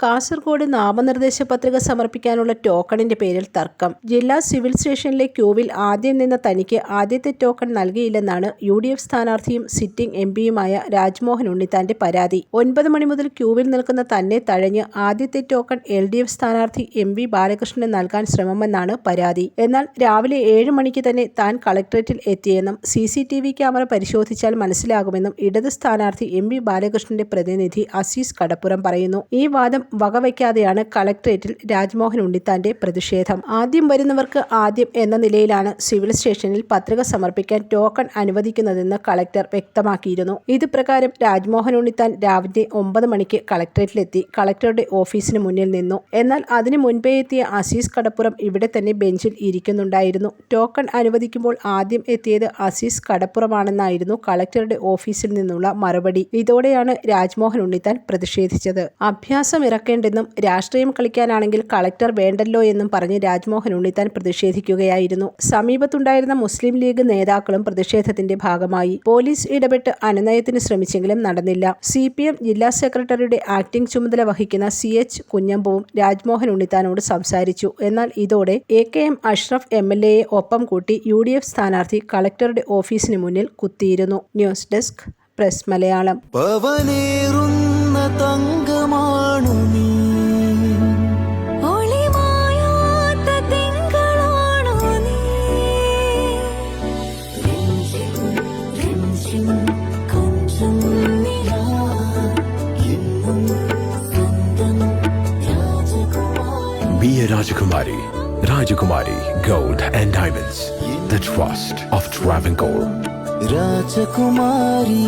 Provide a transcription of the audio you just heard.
കാസർഗോഡ് നാമനിർദ്ദേശ പത്രിക സമർപ്പിക്കാനുള്ള ടോക്കണിന്റെ പേരിൽ തർക്കം. ജില്ലാ സിവിൽ സ്റ്റേഷനിലെ ക്യൂവിൽ ആദ്യം നിന്ന തനിക്ക് ആദ്യത്തെ ടോക്കൺ നൽകിയില്ലെന്നാണ് UDF സ്ഥാനാർത്ഥിയും സിറ്റിംഗ് MPയുമായ രാജ്മോഹൻ ഉണ്ണിത്താന്റെ പരാതി. 9 മണി മുതൽ ക്യൂവിൽ നിൽക്കുന്ന തന്നെ തഴഞ്ഞ് ആദ്യത്തെ ടോക്കൺ LDF സ്ഥാനാർത്ഥി MV ബാലകൃഷ്ണന് നൽകാൻ ശ്രമമെന്നാണ് പരാതി. എന്നാൽ രാവിലെ 7 മണിക്ക് തന്നെ താൻ കളക്ടറേറ്റിൽ എത്തിയെന്നും CCTV ക്യാമറ പരിശോധിച്ചാൽ മനസ്സിലാകുമെന്നും ഇടത് സ്ഥാനാർത്ഥി MV ബാലകൃഷ്ണന്റെ പ്രതിനിധി അസീസ് കടപ്പുറം പറയുന്നു. ഈ വാദം വകവയ്ക്കാതെയാണ് കളക്ടറേറ്റിൽ രാജ്മോഹൻ ഉണ്ണിത്താന്റെ പ്രതിഷേധം. ആദ്യം വരുന്നവർക്ക് ആദ്യം എന്ന നിലയിലാണ് സിവിൽ സ്റ്റേഷനിൽ പത്രിക സമർപ്പിക്കാൻ ടോക്കൺ അനുവദിക്കുന്നതെന്ന് കളക്ടർ വ്യക്തമാക്കിയിരുന്നു. ഇത് പ്രകാരം രാജ്മോഹൻ ഉണ്ണിത്താൻ രാവിലെ 9 മണിക്ക് കളക്ടറേറ്റിലെത്തി കളക്ടറുടെ ഓഫീസിന് മുന്നിൽ നിന്നു. എന്നാൽ അതിനു മുൻപേ എത്തിയ അസീസ് കടപ്പുറം ഇവിടെ തന്നെ ബെഞ്ചിൽ ഇരിക്കുന്നുണ്ടായിരുന്നു. ടോക്കൺ അനുവദിക്കുമ്പോൾ ആദ്യം എത്തിയത് അസീസ് കടപ്പുറമാണെന്നായിരുന്നു കളക്ടറുടെ ഓഫീസിൽ നിന്നുള്ള മറുപടി. ഇതോടെയാണ് രാജ്മോഹൻ ഉണ്ണിത്താൻ പ്രതിഷേധിച്ചത്. അഭ്യാസം ഇറക്കേണ്ടെന്നും രാഷ്ട്രീയം കളിക്കാനാണെങ്കിൽ കളക്ടർ വേണ്ടല്ലോ എന്നും പറഞ്ഞ് രാജ്മോഹൻ ഉണ്ണിത്താൻ പ്രതിഷേധിക്കുകയായിരുന്നു. സമീപത്തുണ്ടായിരുന്ന മുസ്ലിം ലീഗ് നേതാക്കളും പ്രതിഷേധത്തിന്റെ ഭാഗമായി. പോലീസ് ഇടപെട്ട് അനുനയത്തിന് ശ്രമിച്ചെങ്കിലും നടന്നില്ല. CPM ജില്ലാ സെക്രട്ടറിയുടെ ആക്ടിംഗ് ചുമതല വഹിക്കുന്ന CH കുഞ്ഞമ്പുവും രാജ്മോഹൻ ഉണ്ണിത്താനോട് സംസാരിച്ചു. എന്നാൽ ഇതോടെ AKM അഷ്റഫ് MLAയെ ഒപ്പം കൂട്ടി UDF സ്ഥാനാർത്ഥി കളക്ടറുടെ ഓഫീസിന് മുന്നിൽ കുത്തിയിരുന്നു. News desk press Malayalam. തങ്കമാണു നീ, ഒളിമായാത്ത തിങ്കളാണു നീ, കൊഞ്ചം നിലാ എന്നും സ്വന്തം രാജകുമാരി. Be a Rajakumari. Rajakumari Gold and Diamonds. The trust of Travancore. രാജകുമാരി.